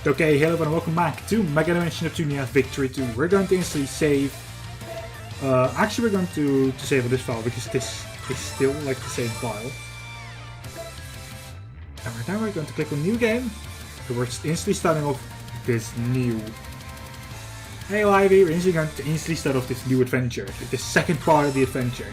Okay, hello and welcome back to Megadimension Neptunia Victory 2. We're going to instantly save. Actually, we're going to save on this file because this is still like the same file. And right now we're going to click on New Game. So we're instantly starting off this new. Hey Ivy, we're instantly going to instantly start off this new adventure. The second part of the adventure.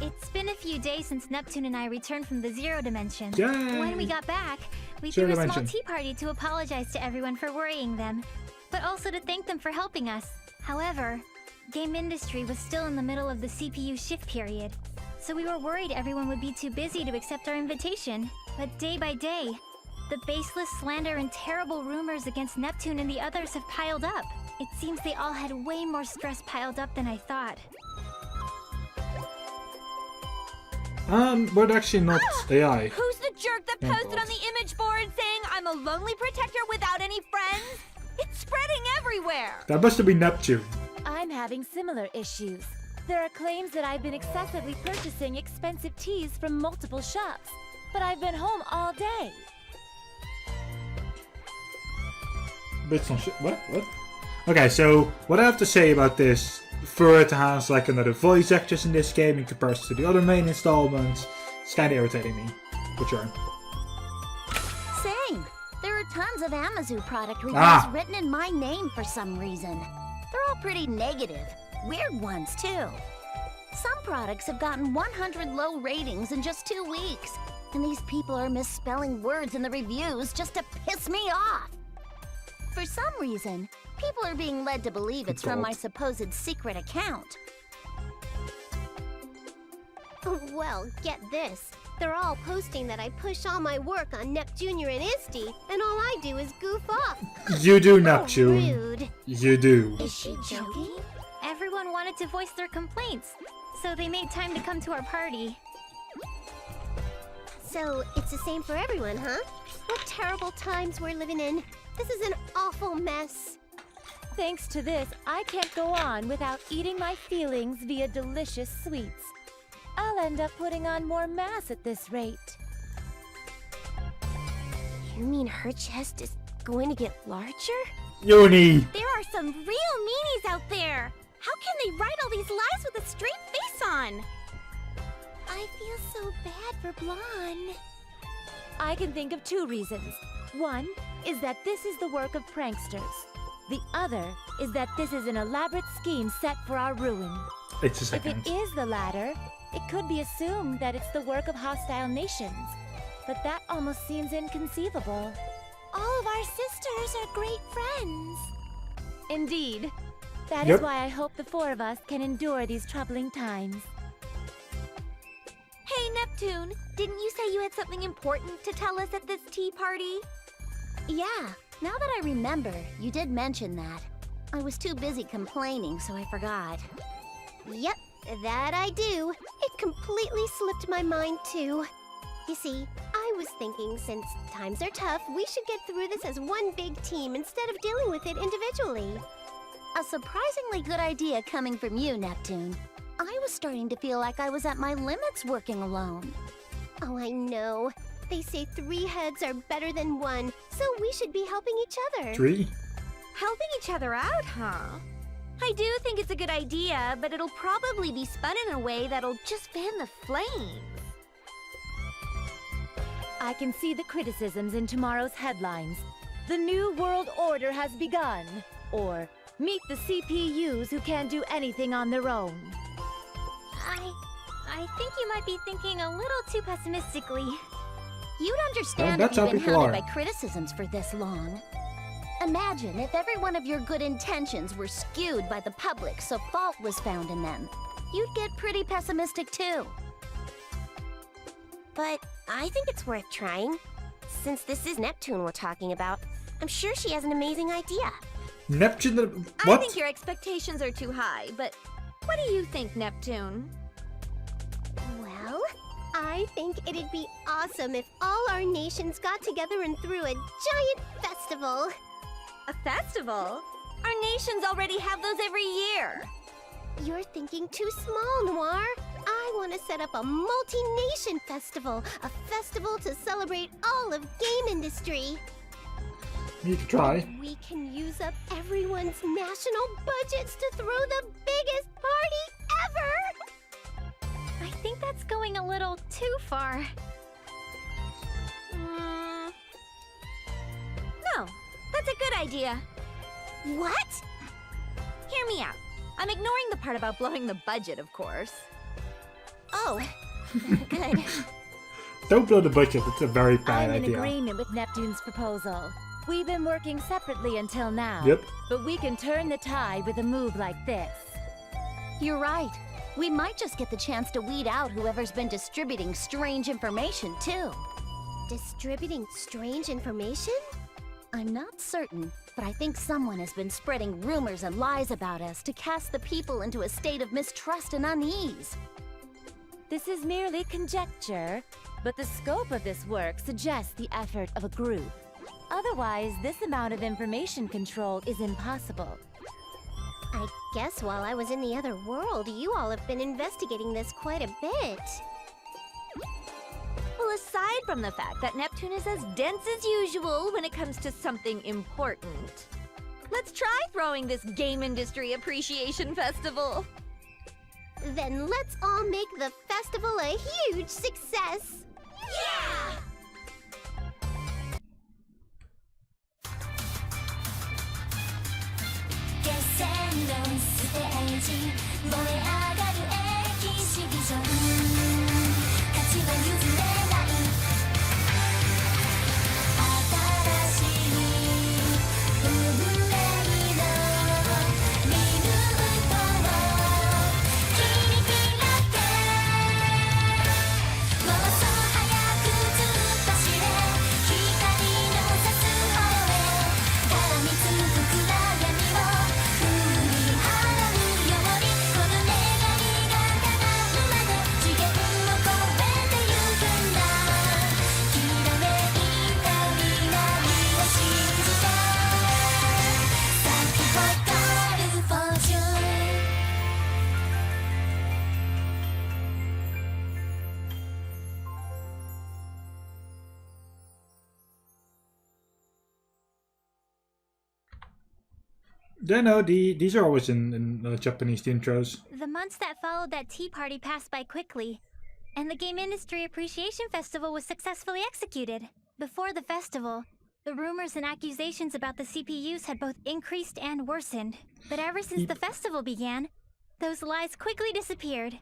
It's been a few days since Neptune and I returned from the Zero Dimension. Yay! When we got back, we Zero threw a Dimension. small tea party to apologize to everyone for worrying them, but also to thank them for helping us. However, game industry was still in the middle of the CPU shift period, so we were worried everyone would be too busy to accept our invitation. But day by day, the baseless slander and terrible rumors against Neptune and the others have piled up. It seems they all had way more stress piled up than I thought. But actually not AI. Who's the jerk that posted on the image board saying I'm a lonely protector without any friends? It's spreading everywhere! That must have been Neptune. I'm having similar issues. There are claims that I've been excessively purchasing expensive teas from multiple shops, but I've been home all day. Bits on shit. What? Okay, so what I have to say about this, for it has like another voice actress in this game in comparison to the other main installments, it's kind of irritating me. But sure. Same. There are tons of Amazon product reviews written in my name for some reason. They're all pretty negative. Weird ones, too. Some products have gotten 100 low ratings in just 2 weeks. And these people are misspelling words in the reviews just to piss me off. For some reason, people are being led to believe it's from my supposed secret account. Well, get this. They're all posting that I push all my work on Nep Jr. and Isty, and all I do is goof off. You do, Neptune. Rude. You do. Is she joking? Everyone wanted to voice their complaints, so they made time to come to our party. So, it's the same for everyone, huh? What terrible times we're living in. This is an awful mess. Thanks to this, I can't go on without eating my feelings via delicious sweets. I'll end up putting on more mass at this rate. You mean her chest is going to get larger? Uni! There are some real meanies out there! How can they write all these lies with a straight face on? I feel so bad for Blonde. I can think of 2 reasons. One is that this is the work of pranksters. The other is that this is an elaborate scheme set for our ruin. It's a If second. it is the latter, it could be assumed that it's the work of hostile nations. But that almost seems inconceivable. All of our sisters are great friends. Indeed. That Yep. is why I hope the 4 of us can endure these troubling times. Hey, Neptune, didn't you say you had something important to tell us at this tea party? Yeah, now that I remember, you did mention that. I was too busy complaining, so I forgot. Yep, that I do. It completely slipped my mind, too. You see, I was thinking since times are tough, we should get through this as one big team instead of dealing with it individually. A surprisingly good idea coming from you, Neptune. I was starting to feel like I was at my limits working alone. Oh, I know. They say 3 heads are better than 1, so we should be helping each other. 3? Helping each other out, huh? I do think it's a good idea, but it'll probably be spun in a way that'll just fan the flames. I can see the criticisms in tomorrow's headlines. The New World Order has begun. Or, meet the CPUs who can't do anything on their own. I think you might be thinking a little too pessimistically. You'd understand that's if how you've been people hounded are. by criticisms for this long. Imagine if every one of your good intentions were skewed by the public so fault was found in them. You'd get pretty pessimistic too. But I think it's worth trying. Since this is Neptune we're talking about, I'm sure she has an amazing idea. Neptune? I What? think your expectations are too high, but what do you think, Neptune? Well, I think it'd be awesome if all our nations got together and threw a giant festival. A festival? Our nations already have those every year. You're thinking too small, Noir. I want to set up a multi-nation festival. A festival to celebrate all of game industry. You can try. We can use up everyone's national budgets to throw the biggest party ever! I think that's going a little too far. No, that's a good idea. What? Hear me out. I'm ignoring the part about blowing the budget, of course. Oh, good. Don't blow the budget, it's a very bad I'm in idea. agreement with Neptune's proposal. We've been working separately until now. Yep. But we can turn the tide with a move like this. You're right. We might just get the chance to weed out whoever's been distributing strange information, too. Distributing strange information? I'm not certain, but I think someone has been spreading rumors and lies about us to cast the people into a state of mistrust and unease. This is merely conjecture, but the scope of this work suggests the effort of a group. Otherwise, this amount of information control is impossible. I guess while I was in the other world, you all have been investigating this quite a bit. Well, aside from the fact that Neptune is as dense as usual when it comes to something important, let's try throwing this Game Industry Appreciation Festival. Then let's all make the festival a huge success! Yeah! Yeah, no, these are always in Japanese intros. The months that followed that tea party passed by quickly, and the Game Industry Appreciation Festival was successfully executed. Before the festival, the rumors and accusations about the CPUs had both increased and worsened. But ever since the festival began, those lies quickly disappeared.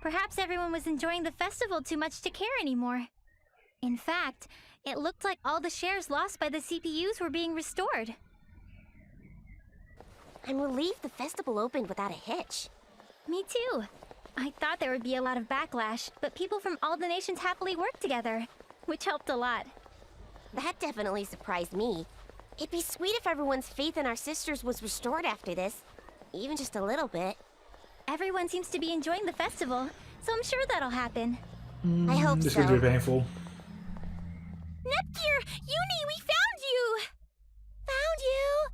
Perhaps everyone was enjoying the festival too much to care anymore. In fact, it looked like all the shares lost by the CPUs were being restored. I'm relieved the festival opened without a hitch. Me too. I thought there would be a lot of backlash, but people from all the nations happily worked together, which helped a lot. That definitely surprised me. It'd be sweet if everyone's faith in our sisters was restored after this. Even just a little bit. Everyone seems to be enjoying the festival, so I'm sure that'll happen. I hope This so. would be painful. Neptune! Uni, we found you! Found you!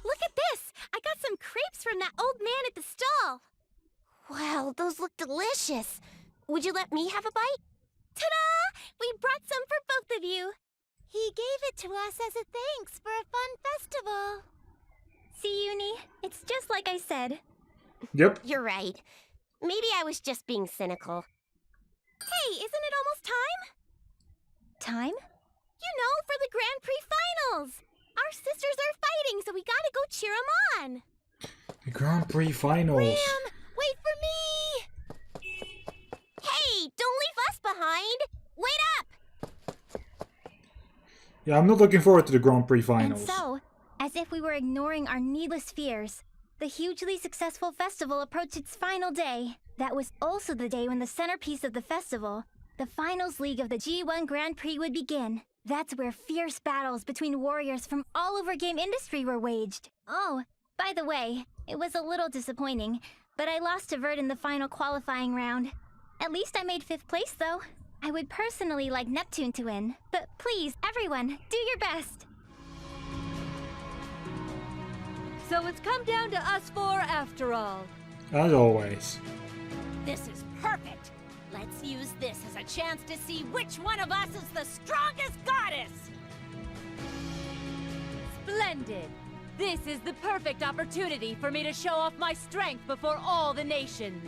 Look at this! I got some crepes from that old man at the stall. Wow, those look delicious. Would you let me have a bite? Ta-da! We brought some for both of you. He gave it to us as a thanks for a fun festival. See, Uni? It's just like I said. Yep. You're right. Maybe I was just being cynical. Hey, isn't it almost time? Time? You know, for the Grand Prix finals. Our sisters are fighting, so we gotta go cheer them on. The Grand Prix finals. Ram, wait for me! Hey, don't leave us behind! Wait up! Yeah, I'm not looking forward to the Grand Prix And finals. so, as if we were ignoring our needless fears, the hugely successful festival approached its final day. That was also the day when the centerpiece of the festival, the finals league of the G1 Grand Prix, would begin. That's where fierce battles between warriors from all over game industry were waged. Oh, by the way, it was a little disappointing, but I lost to Vert in the final qualifying round. At least I made 5th place, though. I would personally like Neptune to win, but please, everyone, do your best. So it's come down to us four after all. As always. This is perfect. Let's use this as a chance to see which one of us is the strongest goddess. Splendid! This is the perfect opportunity for me to show off my strength before all the nations.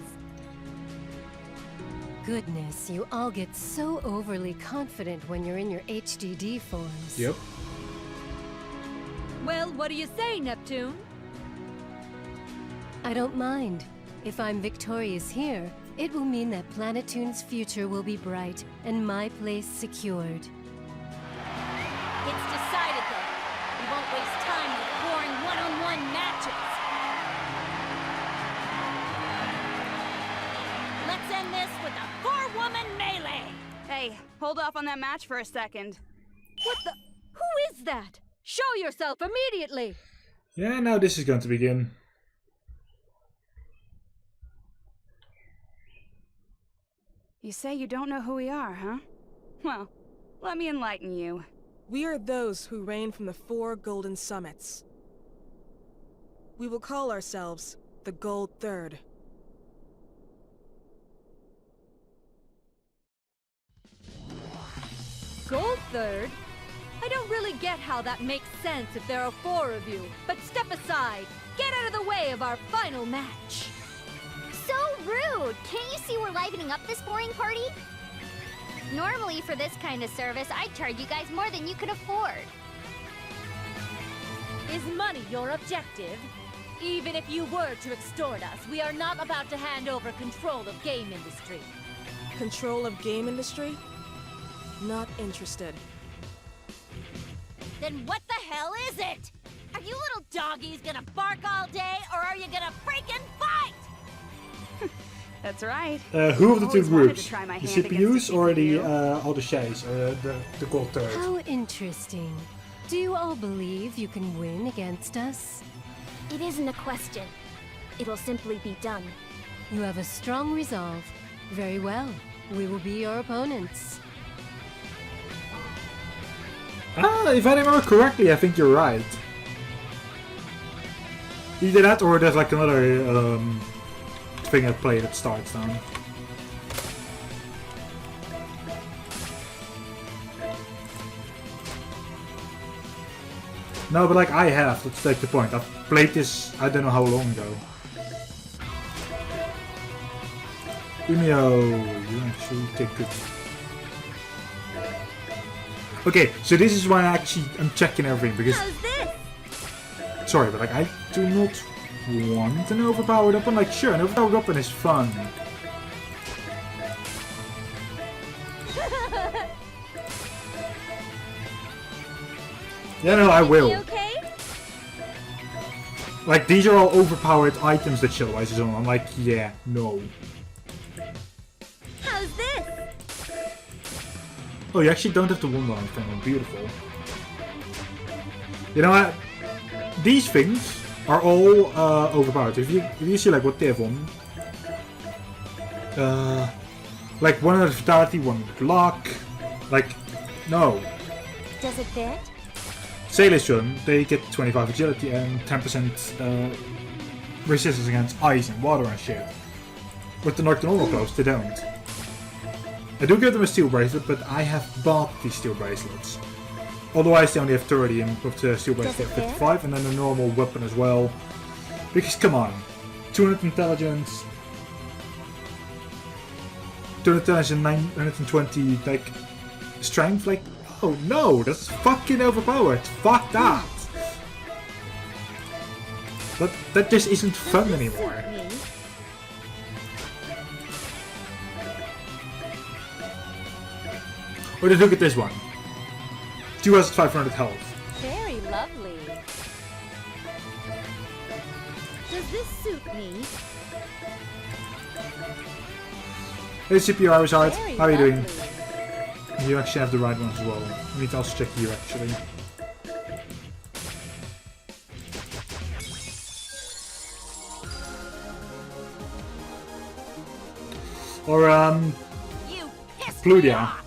Goodness, you all get so overly confident when you're in your HDD forms. Yep. Well, what do you say, Neptune? I don't mind. If I'm victorious here, it will mean that Planetoon's future will be bright and my place secured. It's decided then. We won't waste time with boring one-on-one matches. Let's end this with a four-woman melee. Hey, hold off on that match for a second. What the? Who is that? Show yourself immediately! Yeah, now this is going to begin. You say you don't know who we are, huh? Well, let me enlighten you. We are those who reign from the 4 golden summits. We will call ourselves the Gold Third. Gold Third? I don't really get how that makes sense if there are 4 of you. But step aside. Get out of the way of our final match. So rude! Can't you see we're livening up this boring party? Normally for this kind of service, I'd charge you guys more than you could afford. Is money your objective? Even if you were to extort us, we are not about to hand over control of game industry. Control of game industry? Not interested. Then what the hell is it? Are you little doggies gonna bark all day, or are you gonna freaking fight? That's right. Who of the two Always wanted groups? to try my The hand CPUs against a or the CPU? all the shays or the Gold Third? How interesting. Do you all believe you can win against us? It isn't a question. It'll simply be done. You have a strong resolve. Very well. We will be your opponents. If I remember correctly, I think you're right. Either that or there's like another thing at play that starts down. No, but like I have, that's like the point. I've played this I don't know how long ago. Umio, you actually take good. Okay, so this is why I'm checking everything because. How's this? Sorry, but like I do not want an overpowered weapon. Like sure, an overpowered weapon is fun. Yeah, no, I will. You okay? Like these are all overpowered items that Shellwise is on. I'm like, yeah, no. How's this? Oh, you actually don't have the Wonderland thing on. Beautiful. You know what? These things are all overpowered. If you see like what they have on, like 100 vitality, 100 luck, like no. Does it fit? Sailors Run, they get 25 agility and 10% resistance against ice and water and shit. With the normal clothes, they don't. I do give them a steel bracelet, but I have bought these steel bracelets. Otherwise, they only have 30, and with the steel bracelet, they have 55, and then a normal weapon as well. Because, come on, 200 intelligence, 920, like, strength, like, oh no, that's fucking overpowered. Fuck that. That just isn't fun anymore. Or just look at this one. 2,500 health. Very lovely. Does this suit me? Hey CPR is hard. Very How are you doing? lovely. You actually have the right one as well. I need to also check you actually. Or You pissed me Pludia. off.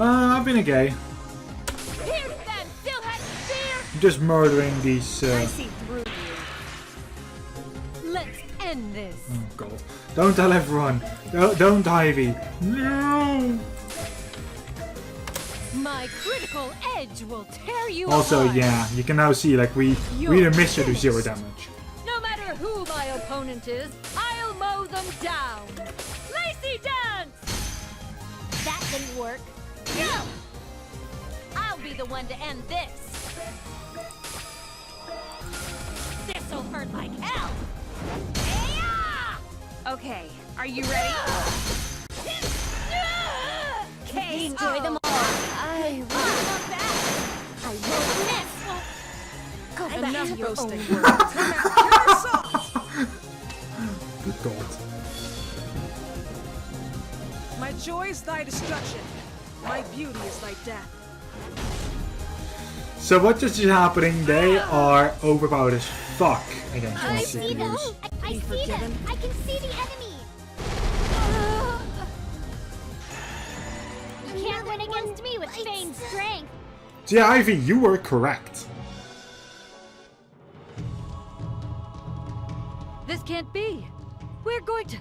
I've been a gay. Here's that still-head spear! Just murdering these. I see through you. Let's end this. Oh god! Don't tell everyone. Don't Ivy. No. My critical edge will tear you Also, apart. yeah, you can now see like we either miss or do 0 damage. No matter who my opponent is, I'll mow them down! Lacy dance! That didn't work. No! I'll be the one to end this. This'll hurt like hell. Hey-ya! Okay, are you ready? Destroy them all. I won't back. I won't miss. Go back Enough to your boasting. own world. Come out, your assault! Good god. My joy is thy destruction. My beauty is thy death. So what just is happening? They are overpowered as fuck against my I see them! CPUs. I Be see them! forgiven. I can see the enemy! You can't win against me with feigned strength! So yeah, Ivy, you were correct. This can't be. We're going to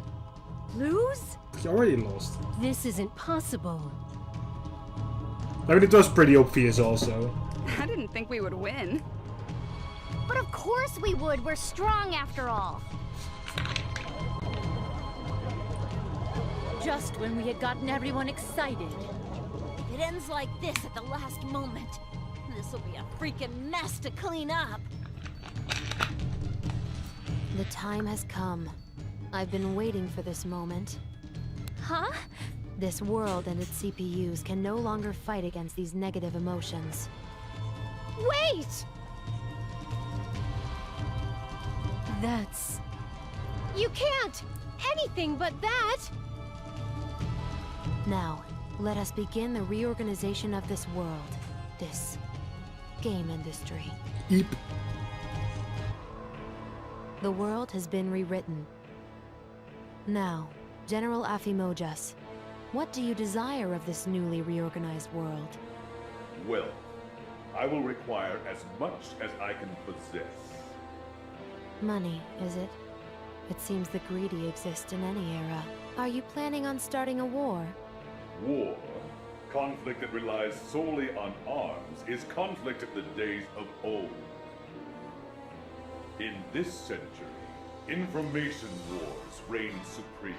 lose? You already lost. This isn't possible. I mean, it was pretty obvious also. I didn't think we would win. But of course we would! We're strong after all! Just when we had gotten everyone excited. If it ends like this at the last moment, this'll be a freaking mess to clean up. The time has come. I've been waiting for this moment. Huh? This world and its CPUs can no longer fight against these negative emotions. Wait! That's... You can't! Anything but that! Now, let us begin the reorganization of this world. This game industry. Eep. The world has been rewritten. Now, General Afimojas, what do you desire of this newly reorganized world? Well, I will require as much as I can possess. Money, is it? It seems the greedy exist in any era. Are you planning on starting a war? War, conflict that relies solely on arms, is conflict of the days of old. In this century, information wars reign supreme.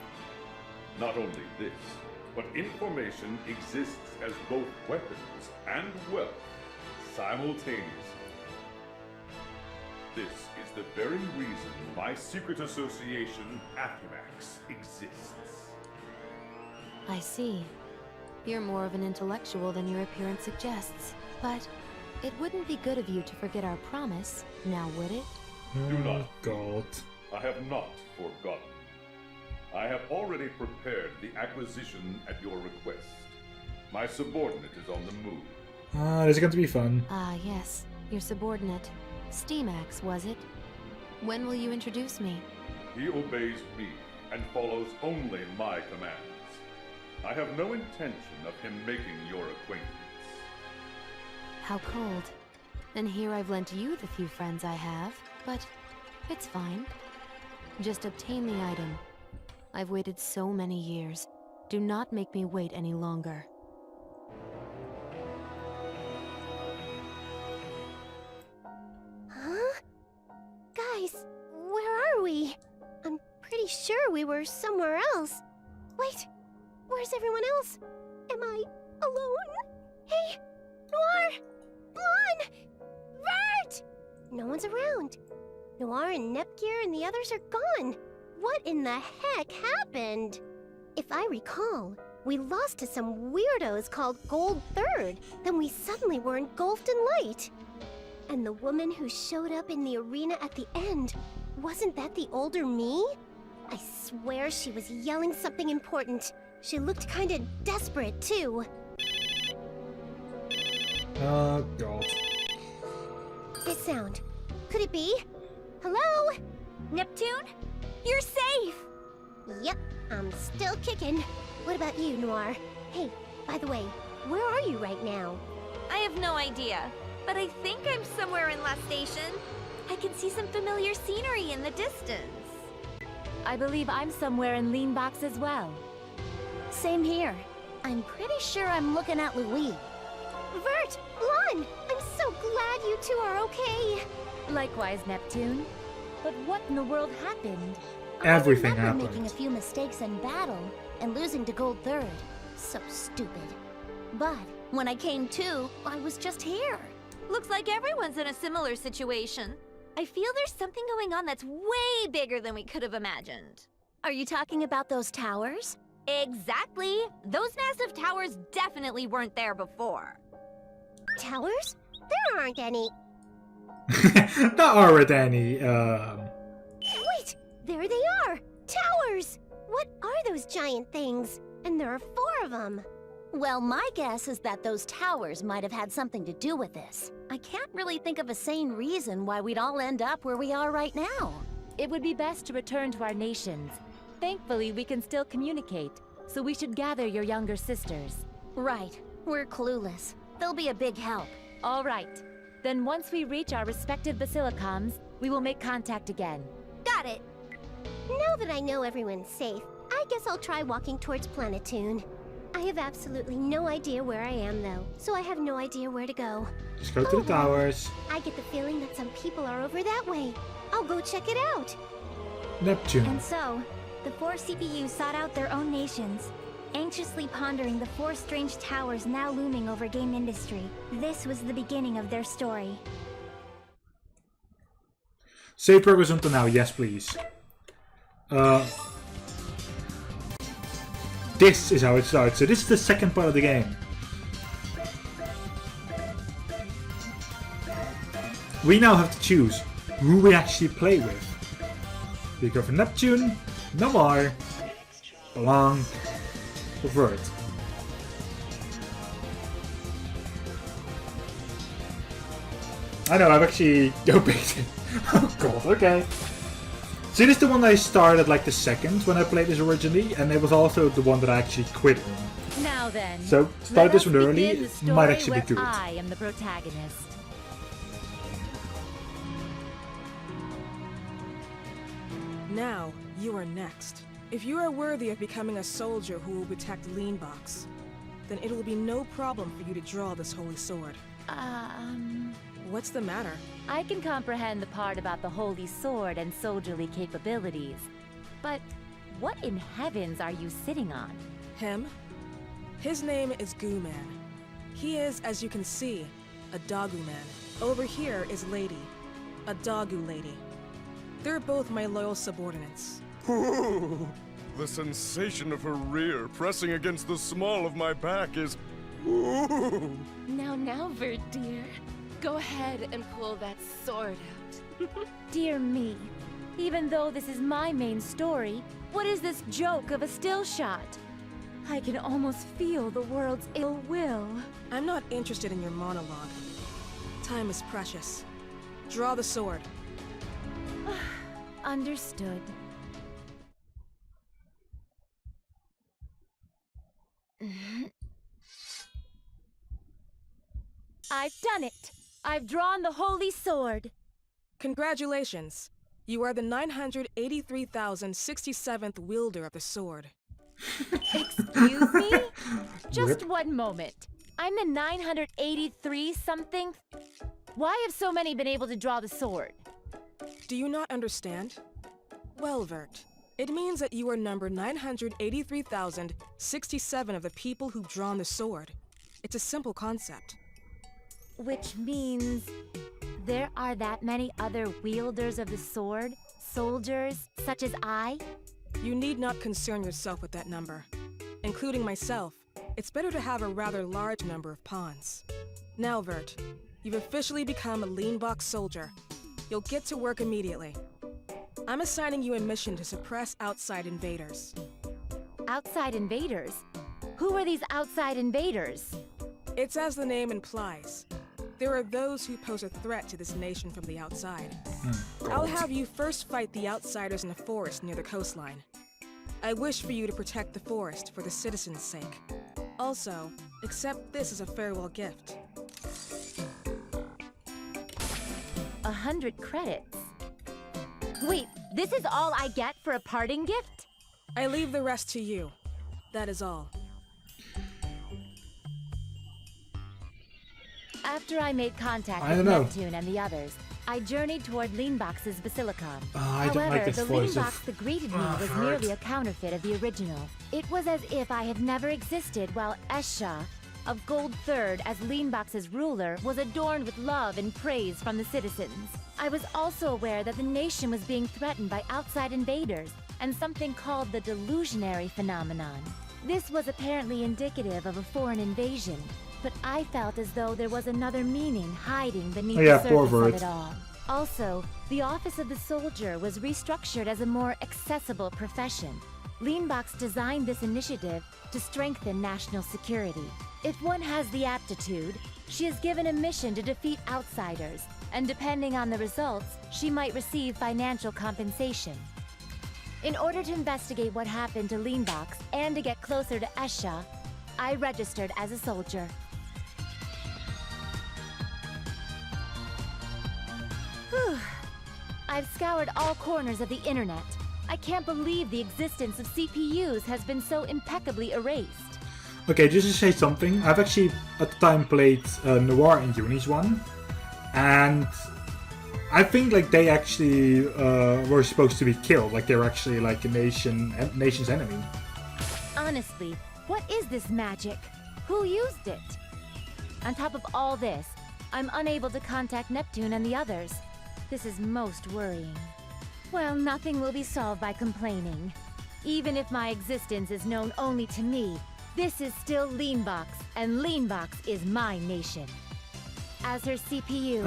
Not only this, but information exists as both weapons and wealth simultaneously. This is the very reason my secret association, Apimax, exists. I see. You're more of an intellectual than your appearance suggests. But it wouldn't be good of you to forget our promise, now would it? Do not. Oh god. I have not forgotten. I have already prepared the acquisition at your request. My subordinate is on the move. Ah, this is going to be fun. Ah, yes. Your subordinate. Steamax, was it? When will you introduce me? He obeys me and follows only my commands. I have no intention of him making your acquaintance. How cold. And here I've lent you the few friends I have, but it's fine. Just obtain the item. I've waited so many years. Do not make me wait any longer. Huh? Guys, where are we? I'm pretty sure we were somewhere else. Wait, where's everyone else? Am I alone? Hey, Noir! Blonde! Vert! No one's around. Noir and Nepgear and the others are gone. What in the heck happened? If I recall, we lost to some weirdos called Gold Third. Then we suddenly were engulfed in light. And the woman who showed up in the arena at the end, wasn't that the older me? I swear she was yelling something important. She looked kinda desperate, too. Oh god. This sound. Could it be? Hello? Neptune? You're safe! Yep, I'm still kicking. What about you, Noir? Hey, by the way, Where are you right now? I have no idea, but I think I'm somewhere in La Station. I can see some familiar scenery in the distance. I believe I'm somewhere in Leanbox as well. Same here. I'm pretty sure I'm looking at Louis. Vert! Lon! I'm so glad you two are okay! Likewise, Neptune. But what in the world happened? Everything I remember happened. making a few mistakes in battle and losing to Gold 3rd. So stupid. But when I came to, I was just here. Looks like everyone's in a similar situation. I feel there's something going on that's way bigger than we could have imagined. Are you talking about those towers? Exactly! Those massive towers definitely weren't there before. Towers? There aren't any. Not already. Wait! There they are! Towers! What are those giant things? And there are 4 of them. Well, my guess is that those towers might have had something to do with this. I can't really think of a sane reason why we'd all end up where we are right now. It would be best to return to our nations. Thankfully, we can still communicate, so we should gather your younger sisters. Right. We're clueless. They'll be a big help. All right. Then once we reach our respective basilicums, we will make contact again. Got it! Now that I know everyone's safe, I guess I'll try walking towards Planetoon. I have absolutely no idea where I am, though, so I have no idea where to go. Just go to the towers. I get the feeling that some people are over that way. I'll go check it out. Neptune. And so, the 4 CPUs sought out their own nations, anxiously pondering the 4 strange towers now looming over game industry. This was the beginning of their story. Save progress until now, yes please. This is how it starts. So this is the second part of the game. We now have to choose who we actually play with. We go for Neptune, no more. Belong. Vert. I know, I've actually picked it. Oh god, okay. So this is the one that I started like the second when I played this originally, and it was also the one that I actually quit on. Now then, So start this one let us early, begin the it story might actually be where good. I am the protagonist. Now, you are next. If you are worthy of becoming a soldier who will protect Leanbox, then it will be no problem for you to draw this holy sword. What's the matter? I can comprehend the part about the holy sword and soldierly capabilities. But what in heavens are you sitting on? Him? His name is Goo-Man. He is, as you can see, a Dogu man. Over here is Lady, a Dogu lady. They're both my loyal subordinates. Ooh, the sensation of her rear pressing against the small of my back is... Ooh. Now, Vert, dear. Go ahead and pull that sword out. Dear me. Even though this is my main story, what is this joke of a still shot? I can almost feel the world's ill will. I'm not interested in your monologue. Time is precious. Draw the sword. Understood. I've done it! I've drawn the holy sword! Congratulations! You are the 983,067th wielder of the sword. Excuse me? Just one moment. I'm the 983-something? Why have so many been able to draw the sword? Do you not understand? Well, Vert, it means that you are number 983,067 of the people who've drawn the sword. It's a simple concept. Which means there are that many other wielders of the sword? Soldiers, such as I? You need not concern yourself with that number. Including myself, it's better to have a rather large number of pawns. Now, Vert, you've officially become a Leanbox soldier. You'll get to work immediately. I'm assigning you a mission to suppress outside invaders. Outside invaders? Who are these outside invaders? It's as the name implies. There are those who pose a threat to this nation from the outside. I'll have you first fight the outsiders in a forest near the coastline. I wish for you to protect the forest for the citizens' sake. Also, Except this is a farewell gift. 100 credits? Wait, this is all I get for a parting gift? I leave the rest to you. That is all. After I made contact I with don't know. Neptune and the others, I journeyed toward Leanbox's Basilicon. I don't However, like this the voice Leanbox of- that greeted me was Vert. merely a counterfeit of the original. It was as if I had never existed while Esha, of Gold Third as Leanbox's ruler, was adorned with love and praise from the citizens. I was also aware that the nation was being threatened by outside invaders and something called the delusionary phenomenon. This was apparently indicative of a foreign invasion, but I felt as though there was another meaning hiding beneath Oh yeah, the poor surface of Vert. it all. Also, the Office of the Soldier was restructured as a more accessible profession. Leanbox designed this initiative to strengthen national security. If one has the aptitude, she is given a mission to defeat outsiders, and depending on the results, she might receive financial compensation. In order to investigate what happened to Leanbox and to get closer to Esha, I registered as a soldier. Whew. I've scoured all corners of the internet. I can't believe the existence of CPUs has been so impeccably erased. Okay, just to say something, I've actually at the time played Noir in Uni's one, and I think like they actually were supposed to be killed, like they're actually like a nation's enemy. Honestly, what is this magic? Who used it? On top of all this, I'm unable to contact Neptune and the others. This is most worrying. Well, nothing will be solved by complaining. Even if my existence is known only to me, this is still Leanbox, and Leanbox is my nation. As her CPU,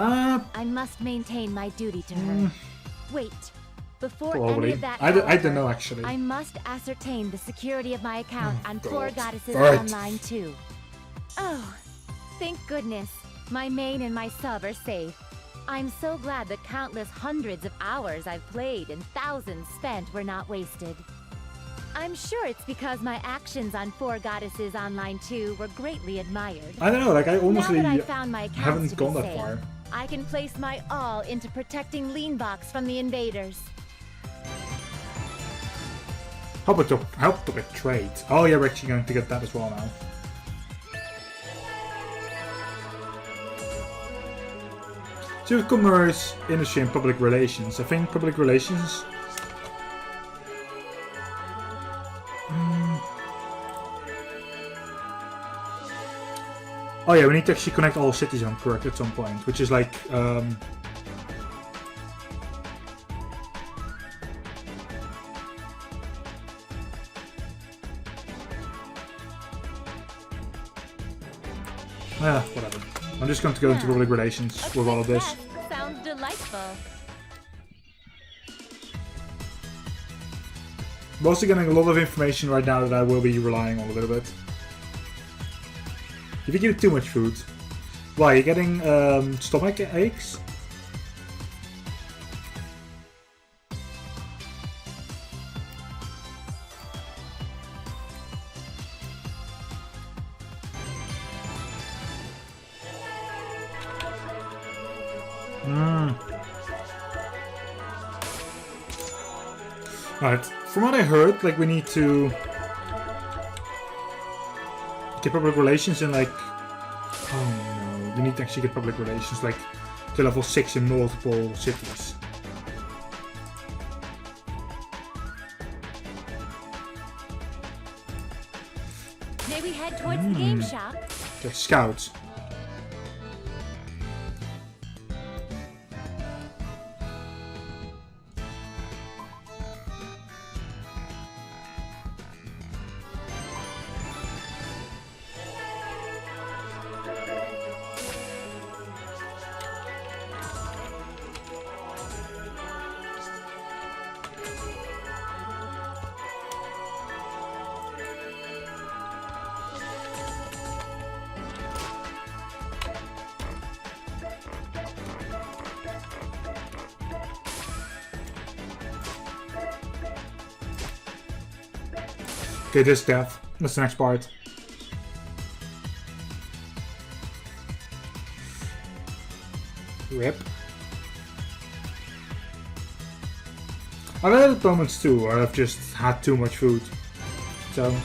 I must maintain my duty to her. Wait, before Probably. any of that I don't however, know, actually. I must ascertain the security of my account on Poor Goddesses Right. Online too. Oh, thank goodness. My main and my sub are safe. I'm so glad the countless hundreds of hours I've played and thousands spent were not wasted. I'm sure it's because my actions on Four Goddesses Online 2 were greatly admired. I don't know, like I honestly now that I found my accounts haven't to gone be that safe, far. I can place my all into protecting Leanbox from the invaders. Help to get trade. Oh yeah, we're actually going to get that as well now. So commerce, industry and public relations. I think public relations. Oh yeah, we need to actually connect all cities on correct at some point, which is like whatever. I'm just going to go into public relations with all of this. Sounds delightful. I'm also getting a lot of information right now that I will be relying on a little bit. If you give too much food, why you're getting stomach aches? Alright, from what I heard, like we need to get public relations in like, oh no, you need to actually get public relations like to level 6 in multiple cities. May we head towards the game shop? Okay, scouts. Okay, this death. That's the next part. Rip. I've had moments too where I've just had too much food. So